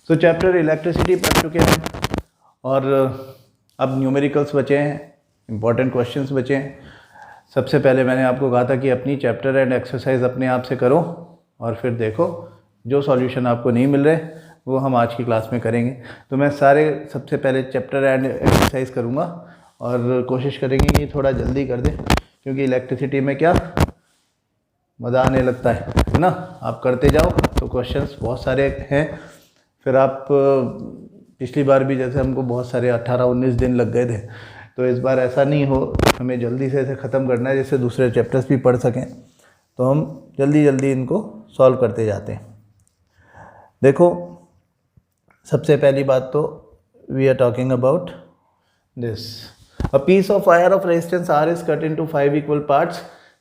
तो chapter electricity पढ़ चुके हैं और अब न्यूमेरिकल्स बचे हैं, इंपॉर्टेंट क्वेश्चंस बचे हैं। सबसे पहले मैंने आपको कहा था कि अपनी चैप्टर एंड एक्सरसाइज अपने आप से करो और फिर देखो जो सॉल्यूशन आपको नहीं मिल रहे वो हम आज की क्लास में करेंगे। तो मैं सबसे पहले चैप्टर एंड एक्सरसाइज करूँगा और कोशिश करेंगे कि थोड़ा जल्दी कर दें, क्योंकि इलेक्ट्रिसिटी में क्या मज़ा आने लगता है ना। आप करते जाओ तो क्वेश्चंस बहुत सारे हैं, फिर आप पिछली बार भी जैसे हमको बहुत सारे 18-19 दिन लग गए थे, तो इस बार ऐसा नहीं हो, हमें जल्दी से इसे ख़त्म करना है जिससे दूसरे चैप्टर्स भी पढ़ सकें। तो हम जल्दी जल्दी इनको सॉल्व करते जाते हैं। देखो सबसे पहली बात तो we are talking about this, a piece of wire of resistance R is cut into 5 equal parts.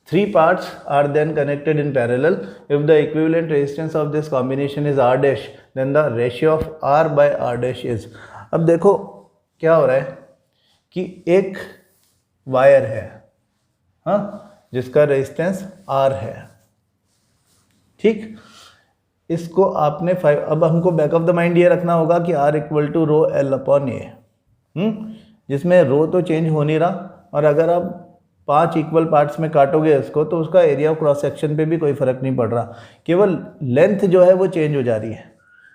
3 parts are then connected in parallel. If the equivalent resistance of this combination is R dash, then the ratio of R by R dash is. अब देखो क्या हो रहा है कि एक wire है, हाँ, जिसका रेजिस्टेंस R है, ठीक। इसको आपने 5, अब हमको बैक ऑफ द माइंड ये रखना होगा कि R equal to rho L upon A, जिसमें रो तो चेंज हो नहीं रहा, और अगर आप 5 इक्वल पार्ट्स में काटोगे इसको तो उसका एरिया ऑफ क्रॉस सेक्शन पे भी कोई फ़र्क नहीं पड़ रहा, केवल लेंथ जो है वो चेंज हो जा रही है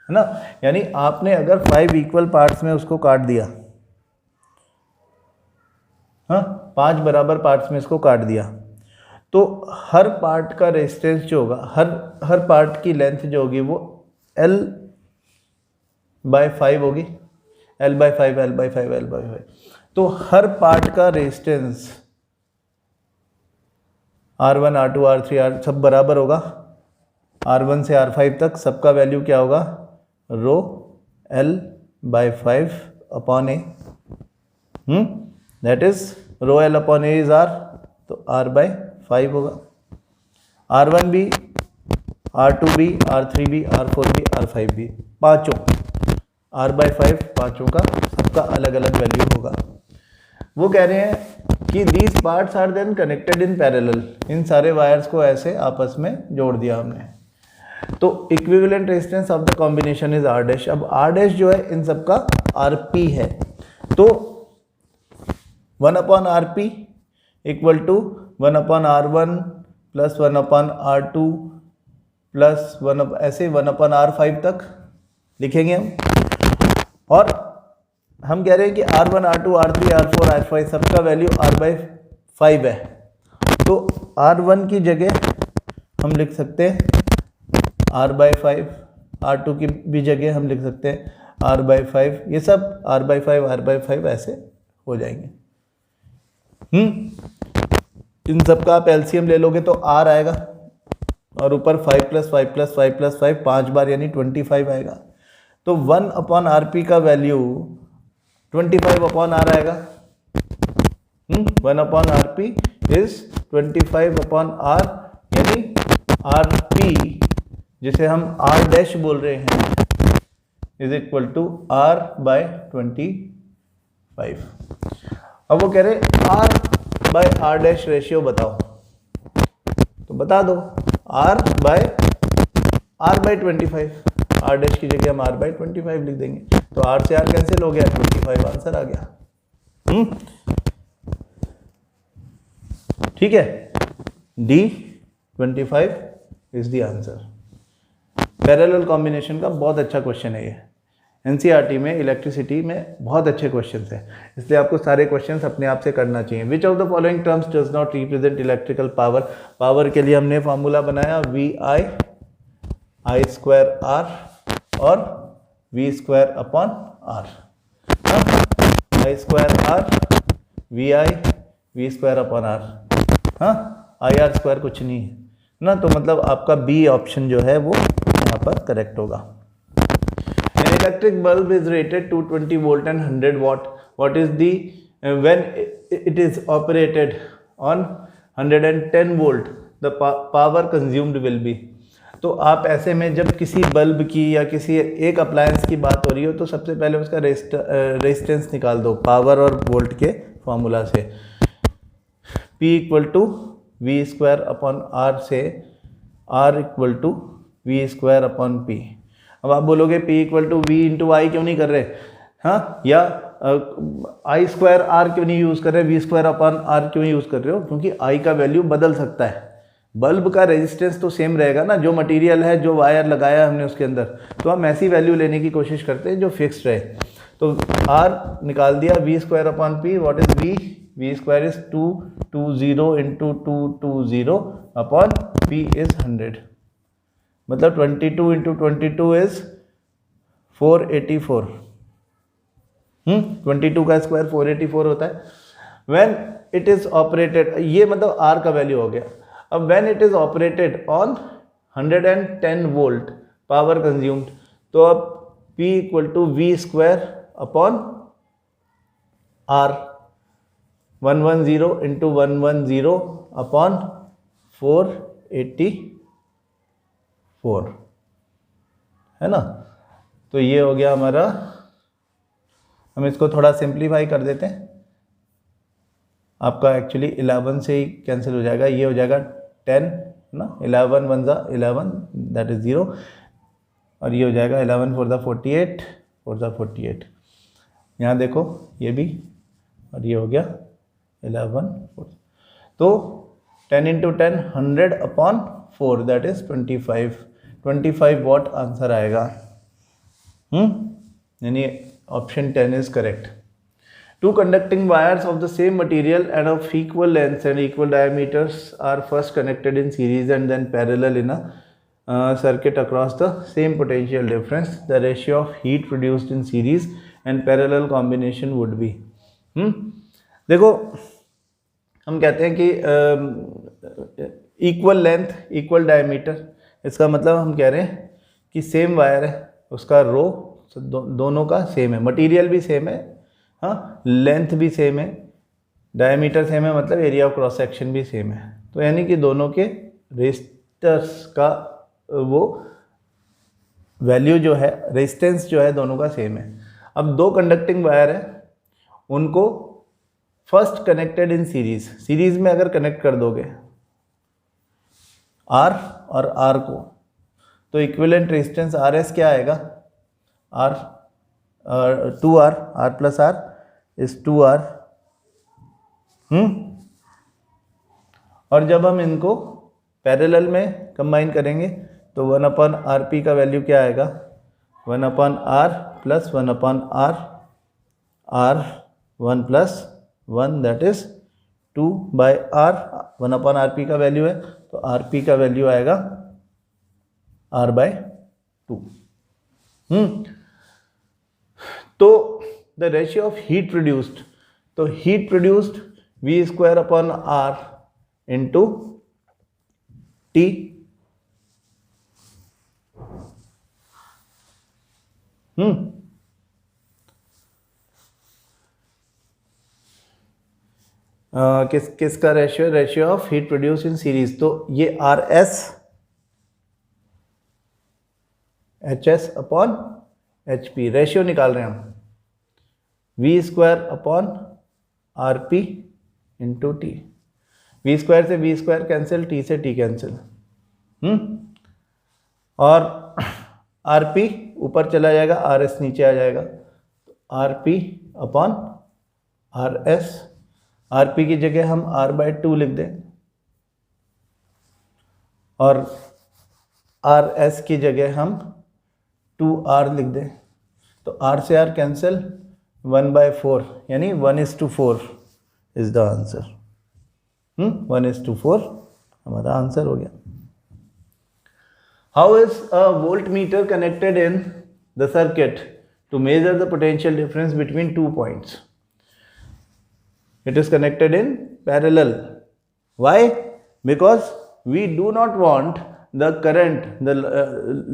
ना। यानी आपने अगर 5 इक्वल पार्ट्स में उसको काट दिया, हाँ, 5 बराबर पार्ट्स में इसको काट दिया, तो हर पार्ट का रेजिस्टेंस जो होगा, हर पार्ट की लेंथ जो होगी वो L/5 होगी, L/5 L/5 L/5। तो हर पार्ट का resistance R1 R2 R3 R सब बराबर होगा। R1 से R5 तक सबका वैल्यू क्या होगा, rho L/5 upon A, that is rho L upon A is R, तो R/5 होगा। R1 भी, R2 भी, R3 भी, R4 भी, R5 भी, पाँचों R/5, पाँचों का सबका अलग अलग वैल्यू होगा। वो कह रहे हैं कि these parts are then connected in parallel, इन सारे वायर्स को ऐसे आपस में जोड़ दिया हमने, तो equivalent resistance of the combination is R dash. अब R डैश जो है इन सबका RP है, तो 1/RP equal to 1/R1 plus 1/R2 plus 1 ऐसे 1/R5 तक लिखेंगे हम। और हम कह रहे हैं कि R1 R2 R3 R4 R5 सबका वैल्यू R/5 है, तो R1 की जगह हम लिख सकते हैं R/5, R2 की भी जगह हम लिख सकते हैं R/5, ये सब R/5 ऐसे हो जाएंगे। इन सब का आप एलसीएम ले लोगे तो R आएगा, और ऊपर 5 + 5 + 5 + 5 5 बार यानी 25 आएगा, तो 1/RP का वैल्यू 25/R आएगा। 1/RP इज 25/R, यानी RP जिसे हम R डैश बोल रहे हैं इज इक्वल टू R/25। अब वो कह रहे R/R डैश रेशियो बताओ, तो बता दो R/25, R डैश की जगह हम R/25 लिख देंगे, तो R से R कैंसिल हो गया, 25 आंसर आ गया। ठीक है, D 25 is the answer. Parallel combination का बहुत अच्छा क्वेश्चन है ये, एनसीईआरटी में इलेक्ट्रिसिटी में बहुत अच्छे क्वेश्चंस हैं, इसलिए आपको सारे क्वेश्चंस अपने आप से करना चाहिए। Which of the following terms does not represent electrical power. Power के लिए हमने फॉर्मूला बनाया VI I²R और V²/R, I²R VI V²/R, हाँ, IR² कुछ नहीं है ना, तो मतलब आपका बी ऑप्शन जो है वो यहाँ पर करेक्ट होगा। An electric bulb is rated 220 volt and 100 watt. What is the when it is operated on 110 volt, the power consumed will be. तो आप ऐसे में जब किसी बल्ब की या किसी एक अप्लायंस की बात हो रही हो तो सबसे पहले उसका रेजिस्टेंस निकाल दो पावर और वोल्ट के फॉर्मूला से। P इक्वल टू V²/R से R इक्वल टू V²/P। अब आप बोलोगे P equal to V into I क्यों नहीं कर रहे, हाँ, या आई स्क्वायर आर क्यों नहीं यूज़ कर रहे, वी स्क्वायर अपॉन आर क्यों यूज़ कर रहे हो, क्योंकि आई का वैल्यू बदल सकता है। बल्ब का रेजिस्टेंस तो सेम रहेगा ना, जो मटेरियल है, जो वायर लगाया हमने उसके अंदर, तो हम ऐसी वैल्यू लेने की कोशिश करते हैं जो फिक्स्ड रहे। तो आर निकाल दिया, V square upon P, what is V, V square is 220 into 220 upon P is 100, मतलब 22 इंटू 22 इज 484। 22 का स्क्वायर 484 होता है। व्हेन इट इज ऑपरेटेड, ये मतलब आर का वैल्यू हो गया। अब when it is operated on 110 volt power consumed, तो अब P equal to V square upon R, 110 into 110 upon 484, है ना। तो ये हो गया हमारा, हम इसको थोड़ा सिंप्लीफाई कर देते हैं, आपका एक्चुअली 11 से ही कैंसिल हो जाएगा, ये हो जाएगा 10 ना, 11 1 जा 11 दैट इज 0, और ये हो जाएगा 11 4 द 48 4 द 48, यहाँ देखो ये भी, और ये हो गया 11 4, तो 10 into 10 100 upon 4 that is 25 what answer आएगा। यानी option 10 is correct. Two conducting wires of the same material and of equal lengths and equal diameters are first connected in series and then parallel in a circuit across the same potential difference. The ratio of heat produced in series and parallel combination would be. देखो हम कहते हैं कि equal length equal diameter, इसका मतलब हम कह रहे हैं कि सेम वायर है, उसका रो दोनों का सेम है, मटेरियल भी सेम है, हाँ, लेंथ भी सेम है, डायमीटर सेम है, मतलब एरिया ऑफ क्रॉस सेक्शन भी सेम है। तो यानी कि दोनों के रेजिस्टर्स का वो वैल्यू जो है, रेजिस्टेंस जो है, दोनों का सेम है। अब दो कंडक्टिंग वायर है, उनको first connected in series, series में अगर कनेक्ट कर दोगे आर और आर को, तो इक्विवेलेंट रेजिस्टेंस आर एस क्या आएगा, R 2R, R plus R is 2R। और जब हम इनको पैरेलल में कंबाइन करेंगे तो 1 अपॉन आर पी का वैल्यू क्या आएगा, 1 upon R plus 1 upon R, R 1 plus 1 that is 2 by R, 1 upon R P का वैल्यू है, तो आर पी का वैल्यू आएगा आर बाय 2। तो the ratio of heat produced, तो heat produced V square upon R into T, किसका ratio, ratio of heat produce in series, तो ये R S H S upon H P ratio निकाल रहे हैं हम, V square upon R P into T, V square से V square cancel, T से T cancel, और आर पी ऊपर चला जाएगा, आर एस नीचे आ जाएगा, तो R P upon R S, R P की जगह हम आर बाई 2 लिख दें, और आर एस की जगह हम 2R लिख दें, तो R से R कैंसिल, 1/4 यानी 1:4 इज द आंसर। 1:4 हमारा आंसर हो गया। How is a voltmeter connected in the circuit to measure the potential difference between 2 points? It is connected in parallel. Why? Because we do not want the current, the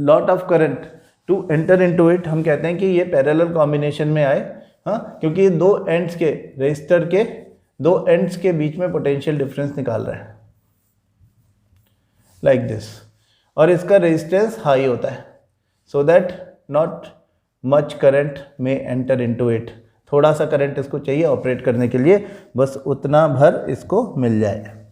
lot of current to enter into it. हम कहते हैं कि ये parallel combination में आए, हाँ, क्योंकि ये दो ends के रेजिस्टर के दो ends के बीच में potential difference निकाल रहा है, like this, और इसका resistance high होता है, so that not much current may enter into it. थोड़ा सा करंट इसको चाहिए ऑपरेट करने के लिए, बस उतना भर इसको मिल जाए।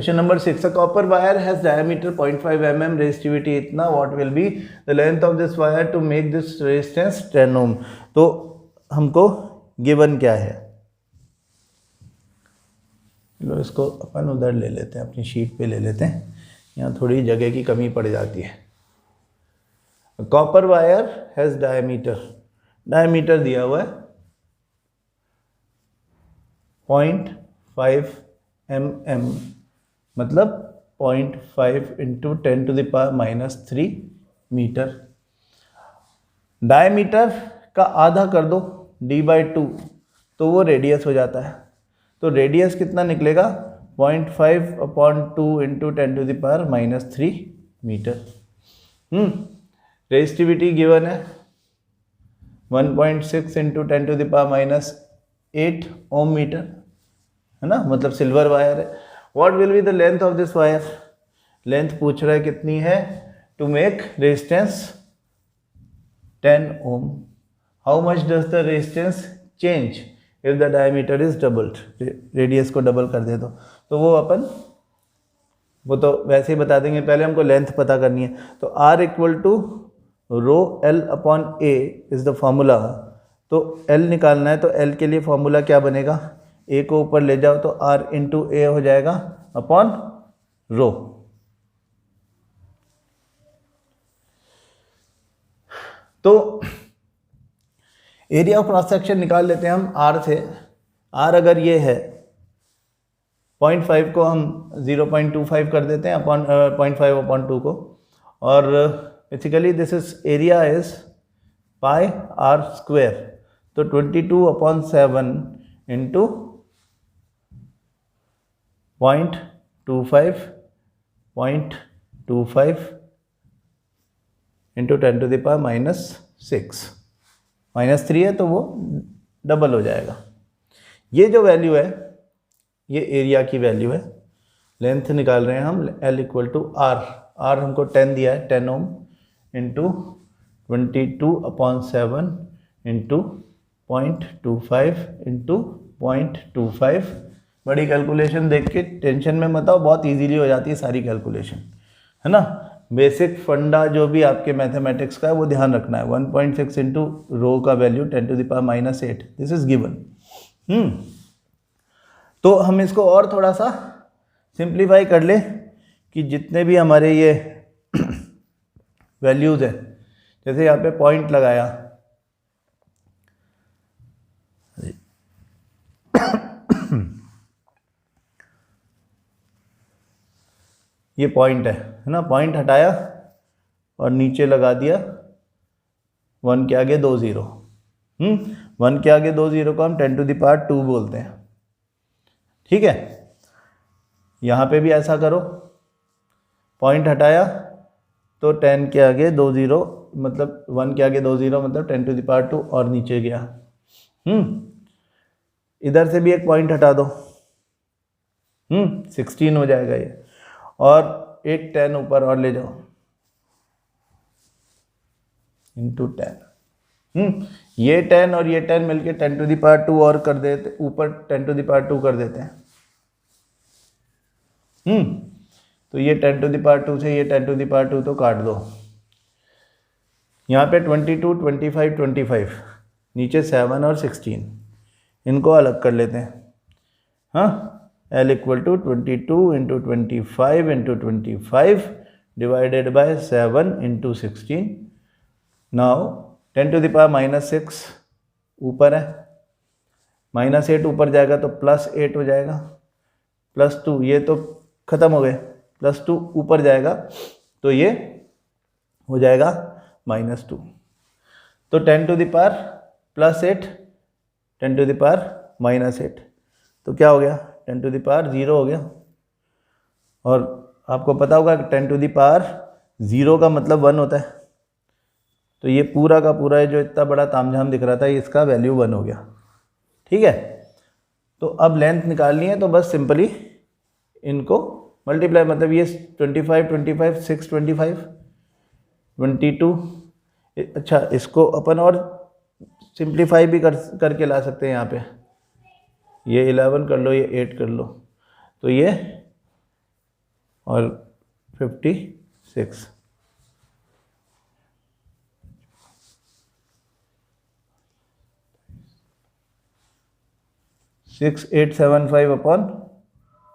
Question number 6, a copper wire has diameter 0.5 mm, resistivity इतना, what will be the length of this wire to make this resistance 10 ohm. तो हमको गिवन क्या है, लो इसको अपन उधर ले लेते हैं, अपनी शीट पे ले लेते हैं, यहाँ थोड़ी जगह की कमी पड़ जाती है। कॉपर वायर हैज डायमीटर दिया हुआ है 0.5 mm, मतलब 0.5 इंटू 10⁻³ मीटर। डायमीटर का आधा कर दो d/2 तो वो रेडियस हो जाता है। तो रेडियस कितना निकलेगा 0.5/2 इंटू 10⁻³ मीटर। रेजिस्टिविटी गिवन है 1.6 इंटू 10⁻⁸ ओम मीटर, है ना, मतलब सिल्वर वायर है। What will be the length of this wire, length पूछ रहा है कितनी है to make resistance 10 ohm. How much does the resistance change if the diameter is doubled, radius को डबल कर दे तो वो तो वैसे ही बता देंगे, पहले हमको लेंथ पता करनी है। तो R = ρl/a is the formula. तो L निकालना है, तो L के लिए फॉर्मूला क्या बनेगा, A को ऊपर ले जाओ तो R × A हो जाएगा अपॉन रो। तो एरिया ऑफ क्रॉस सेक्शन निकाल लेते हैं हम R से। R अगर ये है 0.5 को हम 0.25 कर देते हैं अपॉन 0.5/2 को, और basically this is area is πr², तो 22/7 इंटू 0.25 इंटू 10⁻⁻6, -3 है तो वो डबल हो जाएगा। ये जो वैल्यू है ये एरिया की वैल्यू है। लेंथ निकाल रहे हैं हम, L = R हमको 10 दिया है, 10 ओम इंटू 22/7 इंटू 0.25 इंटू 0.25। बड़ी कैलकुलेशन देख के टेंशन में मत आओ, बहुत इजीली हो जाती है सारी कैलकुलेशन, है ना। बेसिक फंडा जो भी आपके मैथमेटिक्स का है वो ध्यान रखना है। 1.6 इंटू रो का वैल्यू 10⁻⁸, दिस इज गिवन। तो हम इसको और थोड़ा सा सिंप्लीफाई कर ले कि जितने भी हमारे ये वैल्यूज़ हैं, जैसे यहाँ पे पॉइंट लगाया, ये पॉइंट है ना, पॉइंट हटाया और नीचे लगा दिया 1 के आगे 2 0। 1 के आगे 2 0 को हम 10⁻² बोलते हैं, ठीक है। यहाँ पे भी ऐसा करो, पॉइंट हटाया तो 10 के आगे 2 0, मतलब 1 के आगे 2 0 मतलब 10⁻² और नीचे गया। इधर से भी एक पॉइंट हटा दो, 16 हो जाएगा ये, और एक 10 ऊपर और ले जाओ इंटू 10। ये 10 और ये 10 मिलके 10⁻² और कर देते, ऊपर 10⁻² कर देते हैं। तो ये 10⁻² से ये 10⁻² तो काट दो। यहाँ पे 22, 25, 25, नीचे 7 और 16, इनको अलग कर लेते हैं। हाँ, L = 22 into 25 into 25 divided by 7 into 16। Now 10⁻⁻6 ऊपर है, -8 ऊपर जाएगा तो +8 हो जाएगा, +2 ये तो खत्म हो गए, +2 ऊपर जाएगा तो ये हो जाएगा -2। तो 10⁻+8 10⁻⁻8 तो क्या हो गया, 10⁻0 हो गया। और आपको पता होगा कि 10⁻0 का मतलब 1 होता है। तो ये पूरा का पूरा जो इतना बड़ा तामझाम दिख रहा था, इसका वैल्यू 1 हो गया, ठीक है। तो अब लेंथ निकालनी है, तो बस सिंपली इनको मल्टीप्लाई, मतलब ये 25, 25, 6, 25, 22। अच्छा, इसको अपन और सिंप्लीफाई भी करके ला सकते हैं। यहाँ पे ये 11 कर लो, ये 8 कर लो, तो ये और 56। सिक्स 875 अपॉन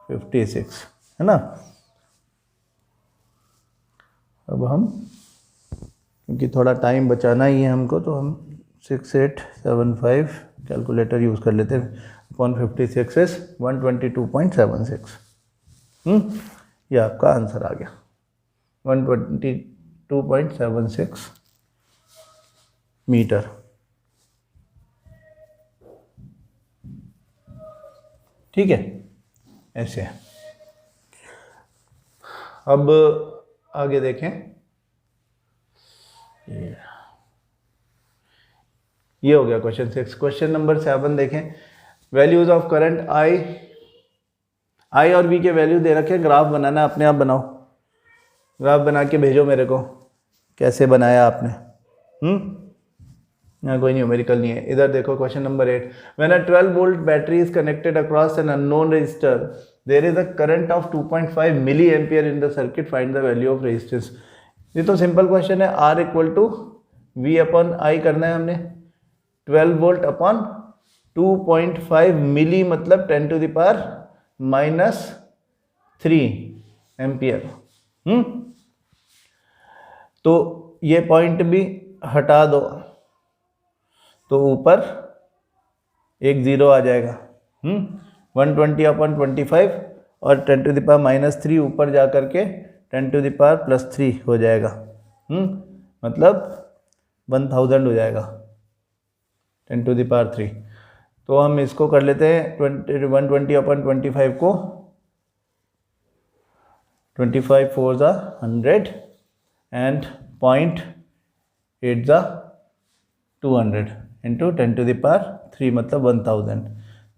56 है ना। अब हम, क्योंकि थोड़ा टाइम बचाना ही है हमको, तो हम 6875 कैलकुलेटर यूज़ कर लेते हैं। Upon 56 is 122.76। ये आपका आंसर आ गया 122.76 मीटर। ठीक है, ऐसे है। अब आगे देखें, ये हो गया क्वेश्चन 6। क्वेश्चन नंबर 7 देखें। वैल्यूज ऑफ करंट आई और वी के वैल्यू दे रखे हैं, ग्राफ बनाना है, अपने आप बनाओ। ग्राफ बना के भेजो मेरे को, कैसे बनाया आपने। यहाँ कोई न्यूमेरिकल नहीं है। इधर देखो question number 8। When a 12 volt battery is connected across an unknown resistor, there is a current of 2.5 milli ampere in the circuit, find the value of resistance. ये तो सिंपल क्वेश्चन है। R equal to V upon I करना है हमने। 12 volt upon 2.5 मिली मतलब 10 to the power -3 ampere. तो ये point भी हटा दो तो ऊपर एक 0 आ जाएगा। 120 अपॉन 25 और 10 टू द पावर -3 ऊपर जा करके 10 टू द पावर +3 हो जाएगा। मतलब 1000 हो जाएगा 10 टू द पावर 3। तो हम इसको कर लेते हैं 120 अपॉन 25 को 25 4 ज़ा 100 एंड 0.8 ज़ा 200 इंटू 10 टू द पावर 3 मतलब 1000।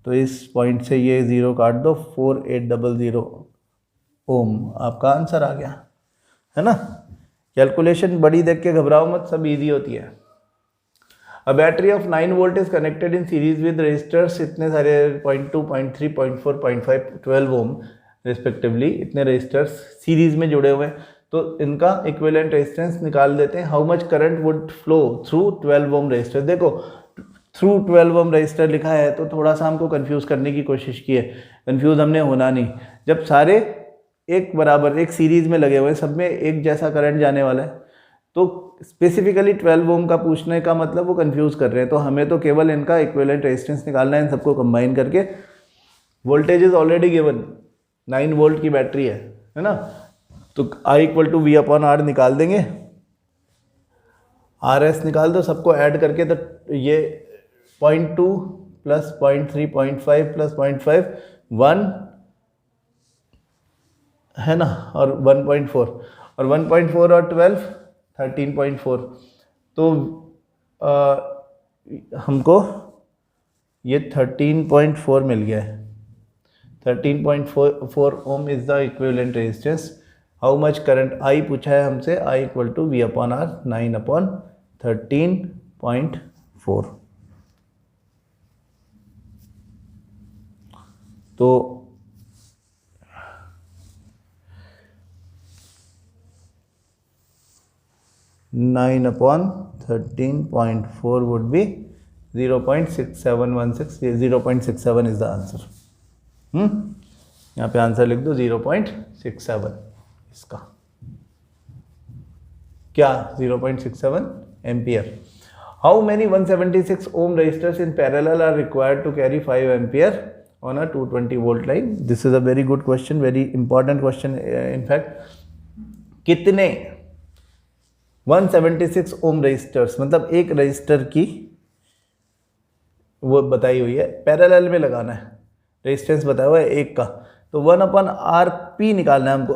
तो इस पॉइंट से ये 0 काट दो, 4800 ओम आपका आंसर आ गया, है ना। कैलकुलेशन बड़ी देख के घबराओ मत, सब इजी होती है। A battery of 9 volt is connected in series with resistors, इतने सारे 0.2 0.3 0.4 0.5 12 ओम रिस्पेक्टिवली, इतने रेजिस्टर्स सीरीज में जुड़े हुए हैं। तो इनका इक्विवेलेंट रेजिस्टेंस निकाल देते हैं। How much current would flow through 12 ohm resistor. देखो थ्रू 12 ओम रेजिस्टर लिखा है तो थोड़ा सा हमको कंफ्यूज करने की कोशिश की है। कंफ्यूज हमने होना नहीं, जब सारे एक बराबर एक सीरीज में लगे हुए हैं, सब में एक जैसा करंट जाने वाला है, तो स्पेसिफिकली 12 ओम का पूछने का मतलब वो कंफ्यूज कर रहे हैं। तो हमें तो केवल इनका इक्विवेलेंट रेजिस्टेंस निकालना है, इन सबको कंबाइन करके। Voltage is already given, 9 volt की बैटरी है ना। तो I equal to V upon R निकाल देंगे, RS निकाल दो, सबको ऐड करके। तो ये 0.2 प्लस 0.3 0.5 प्लस 0.5 1 है ना, और 1.4 और 1.4 और 12 13.4। तो हमको ये 13.4 मिल गया है। 13.4 ohm is the equivalent resistance. How much current I पूछा है हमसे, I equal to V upon R 9 upon 13.4। तो 9 upon 13.4 would be 0.6716। 0.67 is the answer. यहाँ पे आंसर लिख दो 0.67 इसका। क्या 0.67 ampere. How many 176 ohm resistors in parallel are required to carry 5 ampere on a 220 volt line. This is a very good question, very important question in fact. कितने 176 ohm resistors मतलब एक resistor की वो बताई हुई है, पैरेलल में लगाना है, रेजिस्टेंस बताया हुआ है एक का। तो 1/RP निकालना है हमको।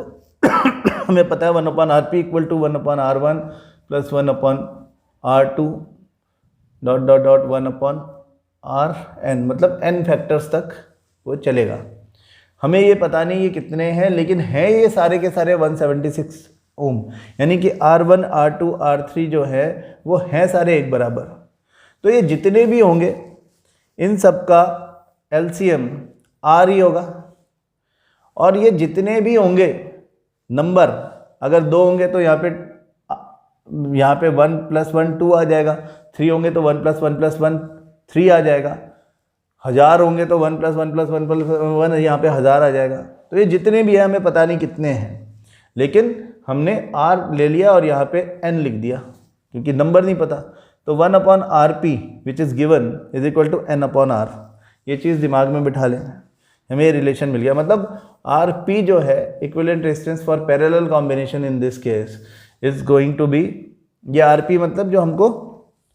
हमें पता है 1/RP equal to 1/R1 plus 1/R2 dot dot dot 1/RN, मतलब n फैक्टर्स तक वो चलेगा। हमें ये पता नहीं ये कितने हैं, लेकिन हैं ये सारे के सारे 176 ओम, यानी कि R1 R2 R3 जो है वो हैं सारे एक बराबर। तो ये जितने भी होंगे इन सब का LCM R ही होगा, और ये जितने भी होंगे नंबर अगर 2 होंगे तो यहाँ पे 1 + 1 2 आ जाएगा, 3 होंगे तो 1 + 1 + 1 3 आ जाएगा, 1000 होंगे तो 1 + 1 + 1 + 1 यहाँ पे 1000 आ जाएगा। तो ये जितने भी हैं हमें पता नहीं कितने हैं, लेकिन हमने r ले लिया और यहाँ पे n लिख दिया क्योंकि नंबर नहीं पता। तो 1/rp which is given is equal to n/r। ये चीज़ दिमाग में बिठा लें, हमें ये रिलेशन मिल गया। मतलब rp जो है equivalent resistance for parallel combination in this case is going to be, ये rp मतलब जो हमको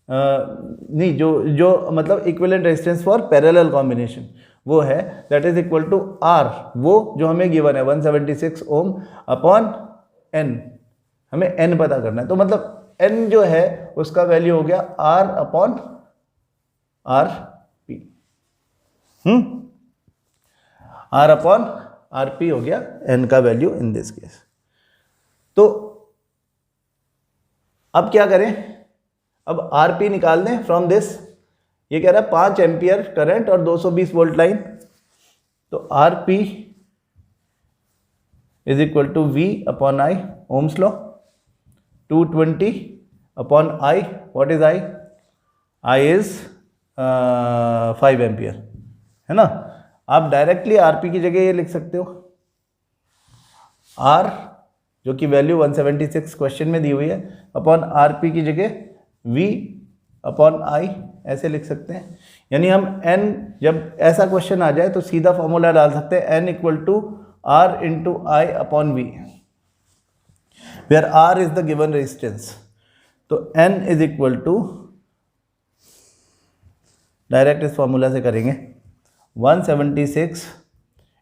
नहीं जो मतलब equivalent resistance for parallel combination वो है, that is equal to r, वो जो हमें गिवन है 176 ओम अपॉन n, हमें n पता करना है। तो मतलब n जो है उसका वैल्यू हो गया r/rp, r/rp हो गया n का वैल्यू इन दिस केस। तो अब क्या करें, अब rp निकाल दें फ्रॉम दिस। ये कह रहा है 5 एम्पियर करंट और 220 वोल्ट लाइन, तो rp is equal to v/i, Ohm's law, 220/i, what is i? i is 5 ampere, है ना। आप डायरेक्टली rp की जगह ये लिख सकते हो, r जो कि वैल्यू 176 क्वेश्चन में दी हुई है, अपॉन rp की जगह v/i ऐसे लिख सकते हैं। यानी हम n, जब ऐसा क्वेश्चन आ जाए तो सीधा फॉर्मूला डाल सकते हैं, n equal to r into i upon v, where r is the given resistance. तो n is equal to, direct इस फॉर्मूला से करेंगे, 176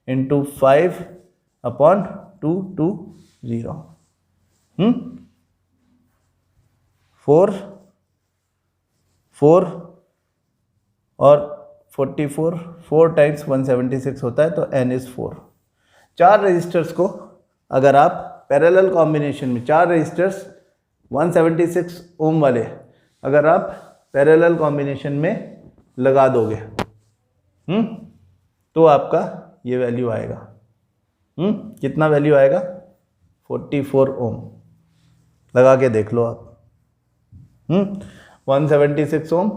इंटू 5 अपॉन 220, 4 और 44, 4 टाइम्स 176 होता है, तो n इज 4। 4 रजिस्टर्स को अगर आप पैरेलल कॉम्बिनेशन में, 4 रजिस्टर्स 176 ओम वाले अगर आप पैरेलल कॉम्बिनेशन में लगा दोगे तो आपका ये वैल्यू आएगा, कितना वैल्यू आएगा? 44 ओम। लगा के देख लो आप, 176 ओम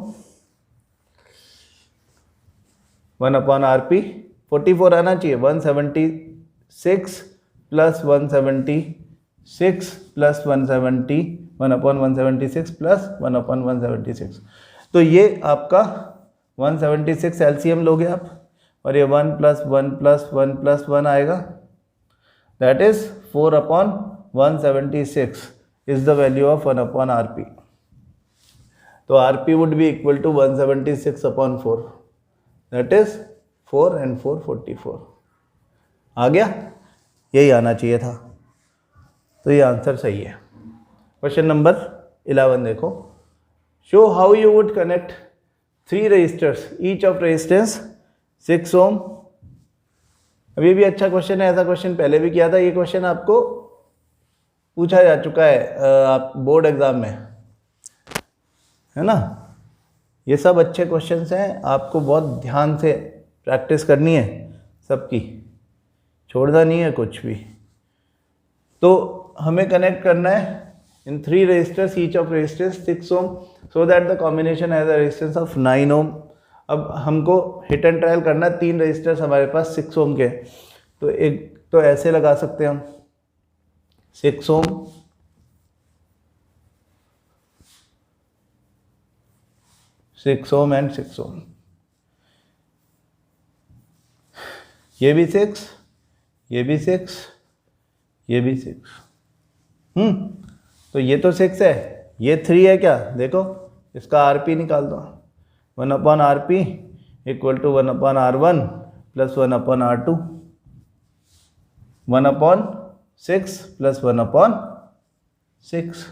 1/rp, 44 आना चाहिए, 176 प्लस 176 प्लस 170, 1/176 प्लस 1/176। तो ये आपका 176 एलसीएम लोगे आप, और ये 1 + 1 + 1 + 1 आएगा, that is 4/176 is the value of 1/rp। तो rp would be equal to 176/4, that is 4 and 4 44। आ गया, यही आना चाहिए था। तो ये आंसर सही है। क्वेश्चन नंबर 11 देखो, show how you would connect 3 resistors each of resistance 6 ohm. अभी भी अच्छा क्वेश्चन है, ऐसा क्वेश्चन पहले भी किया था। ये क्वेश्चन आपको पूछा जा चुका है आप बोर्ड एग्जाम में, है ना। ये सब अच्छे क्वेश्चंस हैं, आपको बहुत ध्यान से प्रैक्टिस करनी है सबकी, छोड़ना नहीं है कुछ भी। तो हमें कनेक्ट करना है इन 3 resistors each of resistance 6 ohm, so that the combination has a resistance of 9 ohm. अब हमको हिट एंड ट्रायल करना है, 3 रजिस्टर्स हमारे पास 6 ओम के, तो एक तो ऐसे लगा सकते हैं हम, 6 ओम 6 ओम एंड 6 ओम, ये भी 6, ये भी 6, ये भी 6। तो ये तो 6 है, ये 3 है क्या? देखो इसका rp निकाल दो, 1/rp equal to 1/r1 plus 1/r2, 1/6 plus 1/6,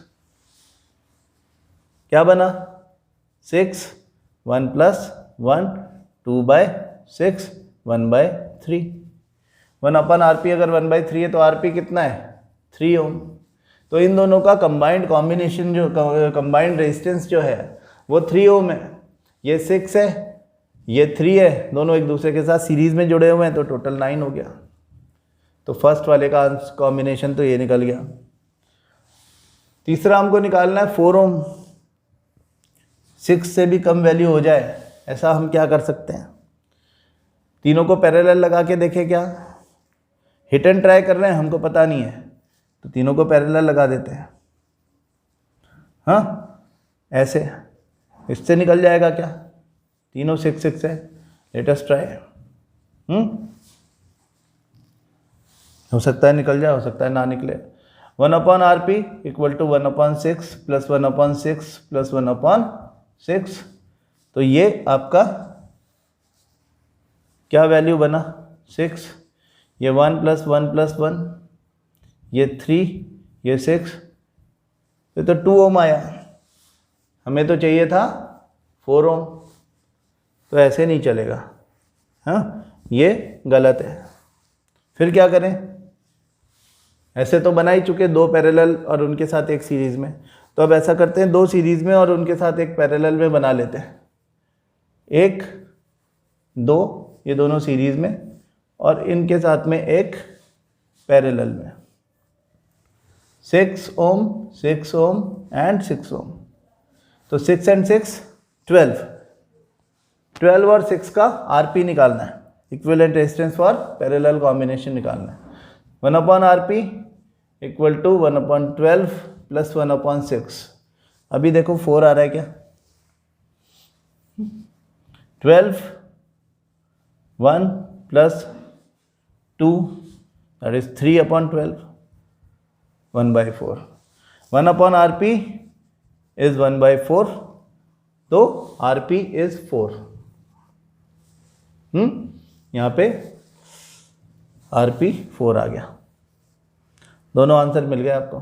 क्या बना? 6, 1 + 1, 2/6, 1/3। 1/rp अगर 1/3 है तो rp कितना है? 3 ओम। तो इन दोनों का कंबाइंड कॉम्बिनेशन, जो कंबाइंड रेजिस्टेंस जो है वो 3 ओम है। ये 6 है, ये 3 है, दोनों एक दूसरे के साथ सीरीज में जुड़े हुए हैं, तो टोटल 9 हो गया। तो फर्स्ट वाले का कॉम्बिनेशन तो ये निकल गया। तीसरा हमको निकालना है 4 ओम। 6 से भी कम वैल्यू हो जाए, ऐसा हम क्या कर सकते हैं? तीनों को पैरेलल लगा के देखें क्या? हिट एंड ट्राई कर रहे हैं, हमको पता नहीं है, तो तीनों को पैरेलल लगा देते हैं। हाँ, ऐसे इससे निकल जाएगा क्या? तीनों 6 6 है। Let us try. हो सकता है निकल जाए, हो सकता है ना निकले। 1/RP equal to 1/6 plus 1/6 plus 1/6। तो ये आपका क्या वैल्यू बना? 6। ये 1 प्लस 1 प्लस 1, ये 3, ये 6, ये तो 2 ओम आया। हमें तो चाहिए था 4 ओम, तो ऐसे नहीं चलेगा। हाँ, ये गलत है। फिर क्या करें? ऐसे तो बना ही चुके 2 पैरेलल और उनके साथ एक सीरीज़ में, तो अब ऐसा करते हैं 2 सीरीज़ में और उनके साथ एक पैरेलल में बना लेते हैं। 1 2 ये दोनों सीरीज़ में और इनके साथ में एक पैरेलल में। 6 ओम 6 ओम एंड 6 ओम, तो 6 एंड 6 12। 12 और 6 का आरपी निकालना है, equivalent resistance for parallel combination निकालना है। 1/RP equal to 1/12 plus 1/6। अभी देखो 4 आ रहा है क्या? 12 1 plus 2 that is 3/12, 1/4। 1/RP is 1/4, तो RP इज 4। यहाँ पे RP 4 आ गया। दोनों आंसर मिल गए आपको।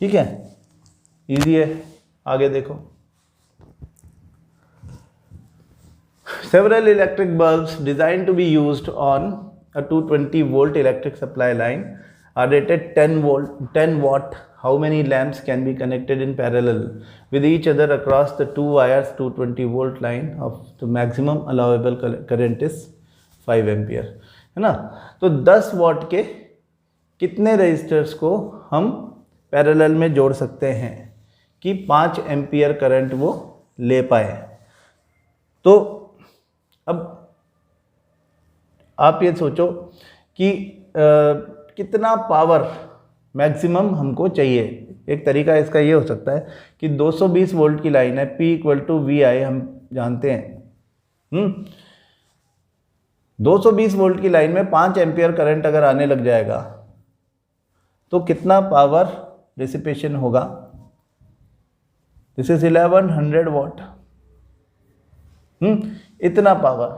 ठीक है, इजी है। आगे देखो, several electric bulbs designed to be used on a 220 volt electric supply line are rated 10 watt. How many lamps can be connected in parallel with each other across the 2 wires 220 volt line of the maximum allowable current is 5 ampere, है ना? तो 10 what के कितने resistors को हम parallel में जोड़ सकते हैं कि 5 एम्पियर करंट वो ले पाए? तो अब आप ये सोचो कि कितना पावर मैक्सिमम हमको चाहिए। एक तरीका इसका ये हो सकता है कि 220 वोल्ट की लाइन है, P इक्वल टू VI हम जानते हैं। 220 वोल्ट की लाइन में 5 एम्पियर करंट अगर आने लग जाएगा तो कितना पावर डिसिपेशन होगा? This is 1100 watt. इतना पावर।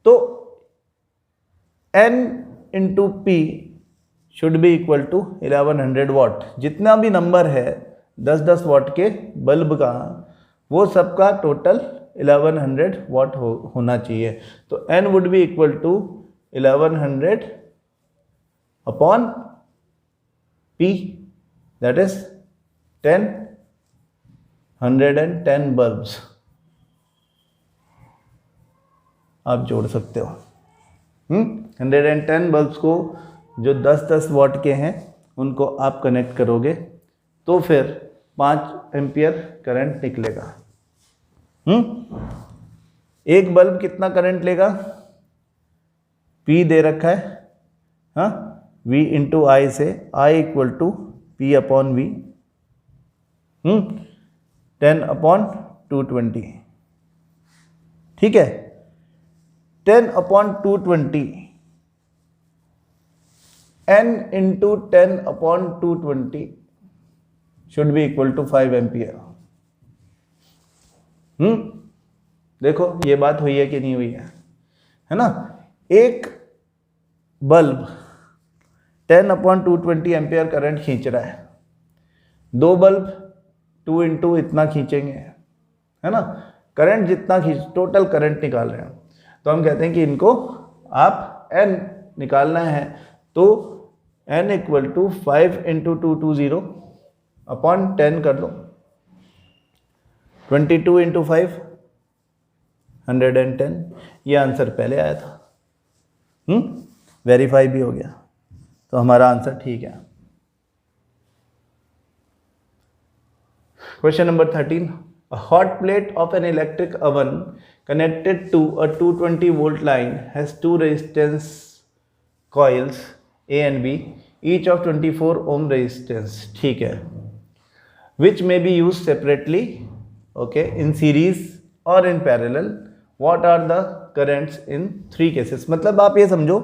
तो N into P should be equal to 1100 watt. जितना भी नंबर है 10-10 वॉट के बल्ब का, वो सबका टोटल 1100 वॉट होना चाहिए। तो N would be equal to 1100 upon P, that is 110 bulbs आप जोड़ सकते हो। 110 बल्ब्स को जो 10-10 वॉट के हैं उनको आप कनेक्ट करोगे तो फिर 5 एम्पियर करंट निकलेगा। एक बल्ब कितना करंट लेगा? P दे रखा है, हाँ, V इंटू आई से, I equal to P upon V, 10/220। ठीक है, 10/220, N into 10/220 should be equal to 5 ampere. देखो ये बात हुई है कि नहीं हुई है ना? एक बल्ब 10/220 एम्पियर करंट खींच रहा है, 2 बल्ब 2 इंटू इतना खींचेंगे, है ना? करंट जितना खींच, टोटल करंट निकाल रहे हैं। तो हम कहते हैं कि इनको आप N निकालना है, तो N equal to 5 into 220 upon 10 कर लो, 22 इंटू 5 110। ये आंसर पहले आया था। वेरीफाई भी हो गया, तो हमारा आंसर ठीक है। Question number 13, a hot plate of an electric oven connected to a 220 volt line has two resistance coils A and B, each of 24 ohm resistance, ठीक है, which may be used separately, okay, in series or in parallel. What are the currents in three cases? मतलब आप ये समझो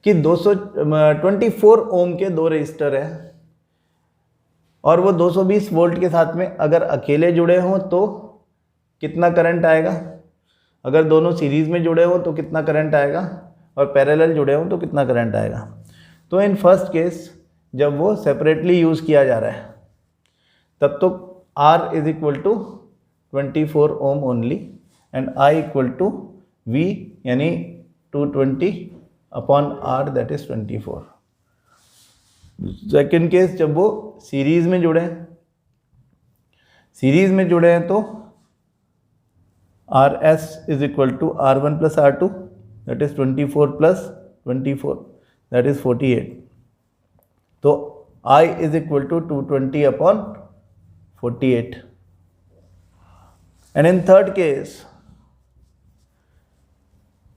कि 224 ओम के दो resistor है और वो 220 वोल्ट के साथ में अगर अकेले जुड़े हों तो कितना करंट आएगा, अगर दोनों सीरीज में जुड़े हो तो कितना करंट आएगा, और पैरेलल जुड़े हों तो कितना करंट आएगा। तो इन फर्स्ट केस जब वो सेपरेटली यूज़ किया जा रहा है तब तो R is equal to 24 ohm only and I equal to V यानी 220 upon R that is 24। Second case जब वो सीरीज में जुड़े हैं, सीरीज में जुड़े हैं तो RS is equal to R1 plus R2 that is 24 plus 24 that is 48। तो I is equal to 220 upon 48। And in third case,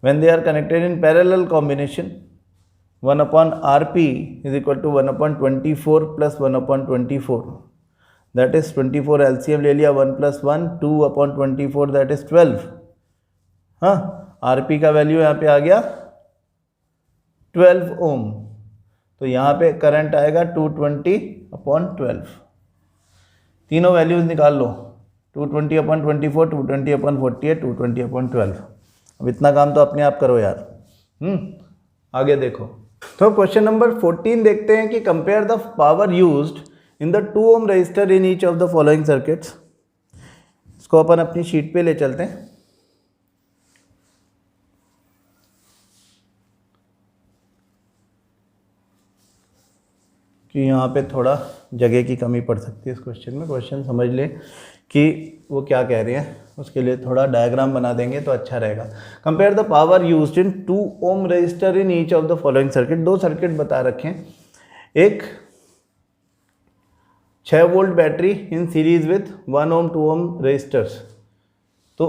when they are connected in parallel combination, 1 upon Rp is equal to 1 upon 24 plus 1 upon 24, that is 24 LCM ले लिया, 1 plus 1 2 upon 24 that is 12। हाँ, Rp का value यहाँ पे आ गया 12 ओम, तो यहाँ पे करंट आएगा 220 अपॉन 12। तीनों वैल्यूज निकाल लो, 220 अपॉन 24, 220 अपॉन 48, 220 अपॉन 12। अब इतना काम तो अपने आप करो यार। आगे देखो, तो क्वेश्चन नंबर 14 देखते हैं कि compare the power used in the 2 ohm resistor in each of the following circuits. इसको अपन अपनी शीट पे ले चलते हैं। कि यहाँ पे थोड़ा जगह की कमी पड़ सकती है इस क्वेश्चन में, क्वेश्चन समझ ले कि वो क्या कह रहे हैं, उसके लिए थोड़ा डायग्राम बना देंगे तो अच्छा रहेगा। Compare the power used in 2 ohm resistor in each of the following circuit. दो सर्किट बता रखे हैं, एक 6 volt battery in series with 1 ohm 2 ohm resistors, तो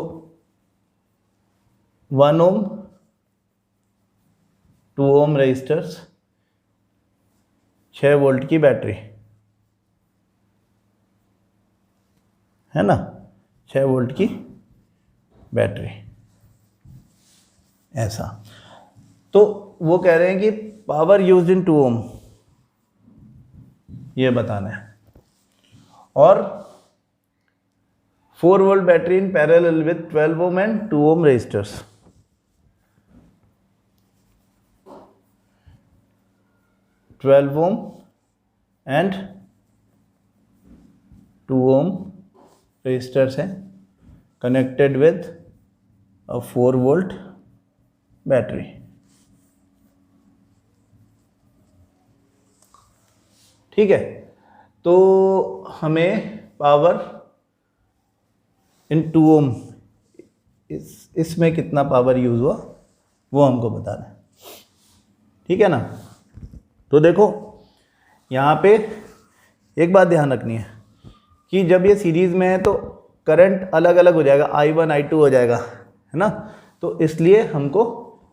1 ओम 2 ओम रजिस्टर्स, 6 वोल्ट की बैटरी है ना, 6 वोल्ट की बैटरी ऐसा। तो वो कह रहे हैं कि पावर यूज्ड इन 2 ओम ये बताना है, और 4 volt battery in parallel with 12 ohm and 2 ohm resistors. Ohm and 2 ohm resistors हैं connected with a 4 volt battery. ठीक है, तो हमें पावर इन 2 ओम इसमें कितना पावर यूज हुआ वो हमको बताना है। ठीक है ना, तो देखो यहाँ पे एक बात ध्यान रखनी है कि जब ये सीरीज़ में है तो करंट अलग अलग हो जाएगा, I1 I2 हो जाएगा, है ना। तो इसलिए हमको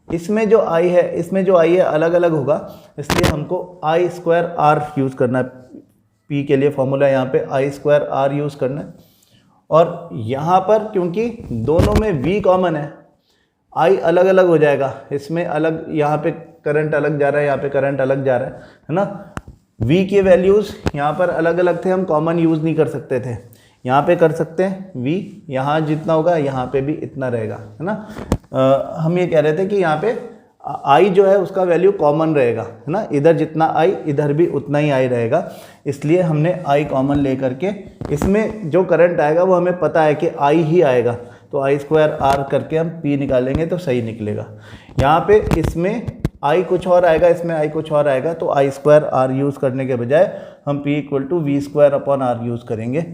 इसमें जो I है, इसमें जो I है अलग अलग होगा, इसलिए हमको I स्क्वायर R यूज़ करना है। P के लिए फॉर्मूला यहाँ पे I स्क्वायर R यूज़ करना है, और यहाँ पर क्योंकि दोनों में V कॉमन है, I अलग अलग हो जाएगा, इसमें अलग, यहाँ पे करंट अलग जा रहा है, यहाँ पे करंट अलग जा रहा है ना। V के वैल्यूज़ यहाँ पर अलग अलग थे, हम कॉमन यूज़ नहीं कर सकते थे, यहाँ पे कर सकते हैं। V यहाँ जितना होगा यहाँ पे भी इतना रहेगा, है ना। हम ये कह रहे थे कि यहाँ पे I जो है उसका वैल्यू कॉमन रहेगा, है ना, इधर जितना I इधर भी उतना ही I रहेगा, इसलिए हमने I कॉमन ले करके इसमें जो करंट आएगा वो हमें पता है कि I ही आएगा, तो I स्क्वायर R करके हम P निकालेंगे तो सही निकलेगा। यहाँ पे इसमें I कुछ और आएगा, इसमें I कुछ और आएगा, तो I स्क्वायर R यूज़ करने के बजाय हम P equal to V square upon R use करेंगे।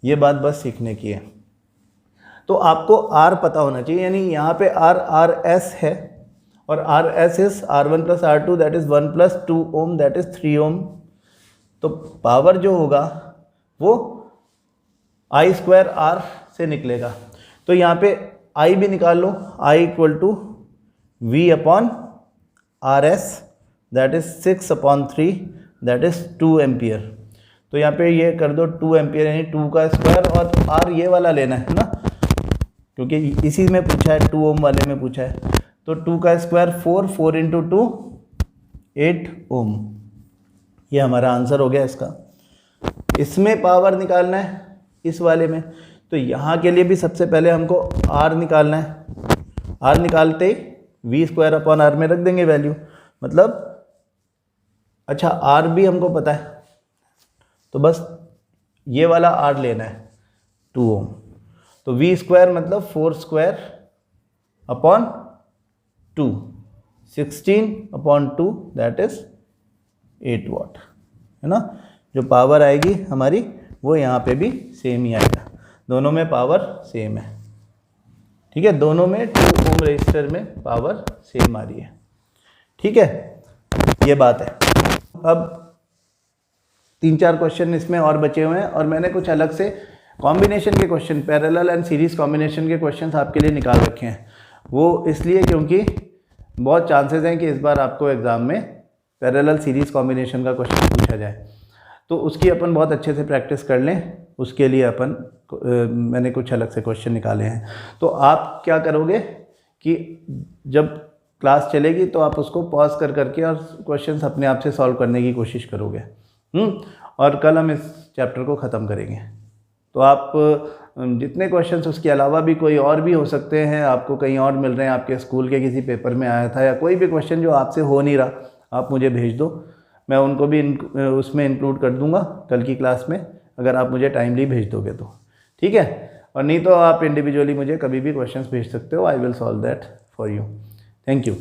ये बात बस सीखने की है। तो आपको R पता होना चाहिए, यानी यहाँ पे R RS है और R S is R1 + R2 that is 1 + 2 ohm that is 3 ohm. तो पावर जो होगा वो I² R से निकलेगा। तो यहाँ पे I भी निकाल लो, I = V/RS that is 6/3 that is 2 ampere. तो यहाँ पे ये कर दो 2 एम्पियर यानी 2 का स्क्वायर, और R ये वाला लेना है ना, क्योंकि इसी में पूछा है, 2 ओम वाले में पूछा है। तो 2 का स्क्वायर 4, 4 × 2 8 ओम। ये हमारा आंसर हो गया इसका। इसमें पावर निकालना है इस वाले में, तो यहाँ के लिए भी सबसे पहले हमको R निकालना है। R निकालते ही V²/R में रख देंगे वैल्यू, मतलब अच्छा R भी हमको पता है, तो बस ये वाला R लेना है 2 ओम। तो V² मतलब 4²/2 16/2 दैट इज 8 वाट, है ना। जो पावर आएगी हमारी वो यहाँ पे भी सेम ही आएगा, दोनों में पावर सेम है, ठीक है। दोनों में 2 ओम रेजिस्टर में पावर सेम आ रही है, ठीक है, ये बात है। अब 3-4 क्वेश्चन इसमें और बचे हुए हैं, और मैंने कुछ अलग से कॉम्बिनेशन के question, parallel and series combination के क्वेश्चंस आपके लिए निकाल रखे हैं। वो इसलिए क्योंकि बहुत चांसेस हैं कि इस बार आपको एग्ज़ाम में पैरेलल सीरीज कॉम्बिनेशन का क्वेश्चन पूछा जाए, तो उसकी अपन बहुत अच्छे से प्रैक्टिस कर लें। उसके लिए अपन मैंने कुछ अलग से क्वेश्चन निकाले हैं। तो आप क्या करोगे कि जब क्लास चलेगी तो आप उसको पॉज कर करके और क्वेश्चंस अपने आप से सॉल्व करने की कोशिश करोगे, और कल हम इस चैप्टर को ख़त्म करेंगे। तो आप जितने क्वेश्चंस, उसके अलावा भी कोई और भी हो सकते हैं, आपको कहीं और मिल रहे हैं, आपके स्कूल के किसी पेपर में आया था, या कोई भी क्वेश्चन जो आपसे हो नहीं रहा, आप मुझे भेज दो, मैं उनको भी उसमें इंक्लूड कर दूंगा कल की क्लास में, अगर आप मुझे टाइमली भेज दोगे तो, ठीक है। और नहीं तो आप इंडिविजुअली मुझे कभी भी क्वेश्चंस भेज सकते हो, I will solve that for you. Thank you.